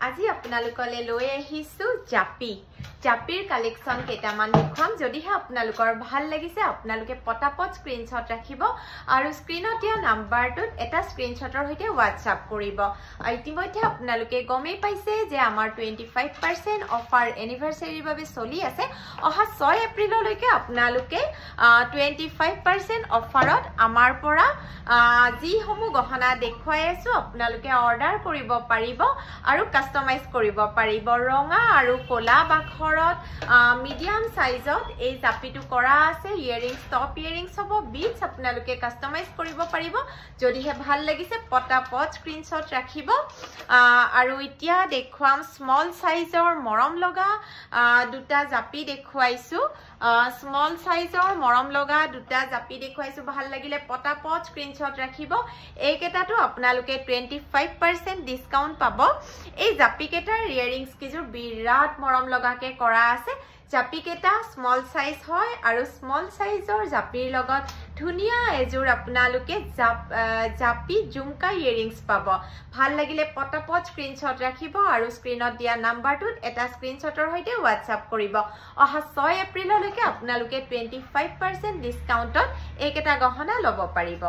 আজি আপোনালোকলে লৈ আহিছো জাপিৰ কালেকশন কেইটামান দেখুৱাম যদিহে আপোনালোকৰ ভাল লাগিছে আপোনালোকে পটাপট স্ক্ৰিনশ্বট ৰাখিব আৰু স্ক্ৰিনত দিয়া নাম্বাৰটোত এটা স্ক্ৰিনশ্বটৰ সৈতে WhatsApp কৰিব ইতিমধ্যে আপোনালোকে গমেই পাইছে যে আমাৰ 25% অফাৰ এনিভাৰ্সাৰীৰ বাবে চলি আছে অহা 6 এপ্ৰিললৈকে আপোনালোকে 25% অফাৰত আমাৰ পৰা যি সমূহ গহনা দেখুৱাই আছো আপোনালোকে অৰ্ডাৰ কৰিব পাৰিব আৰু কাস্টমাইজ কৰিব পাৰিব ৰঙা আৰু কোলা বাখৰত মিডিয়াম সাইজত এই জাপিটো কৰা আছে ইয়াৰিংস টপ ইয়াৰিংস হ'ব বিটস আপোনালোকে কাস্টমাইজ কৰিব পাৰিব যদিহে ভাল লাগিছে পটাপট স্ক্ৰিনশ্বট ৰাখিব আৰু এতিয়া দেখুৱাম স্মল সাইজৰ মৰম লগা দুটা জাপি দেখুৱাইছো স্মল সাইজৰ মৰম লগা দুটা জাপি দেখুৱাইছো ভাল লাগিলে পটাপট স্ক্ৰিনশ্বট ৰাখিব এইকেটাটো আপোনালোকে 25% ডিসকাউন্ট পাব এই জাপি কেটাৰ ইয়াৰিংস কিজোৰ বিৰাট মৰম লগাকে কৰা আছে জাপি কেটা স্মল সাইজ হয় আৰু স্মল সাইজৰ জাপিৰ লগত ধুনিয়া এজোৰ আপোনালোকে জাপি ঝুমকা ইয়াৰিংস পাব ভাল লাগিলে পটাপট স্ক্ৰিনশ্বট ৰাখিব আৰু স্ক্ৰিনত দিয়া নাম্বাৰটোত এটা স্ক্ৰিনশ্বটৰ সৈতে WhatsApp কৰিব অহা 6 এপ্ৰিললৈকে আপোনালোকে 25% ডিসকাউন্টত এইকেটা গহনা ল'ব পাৰিব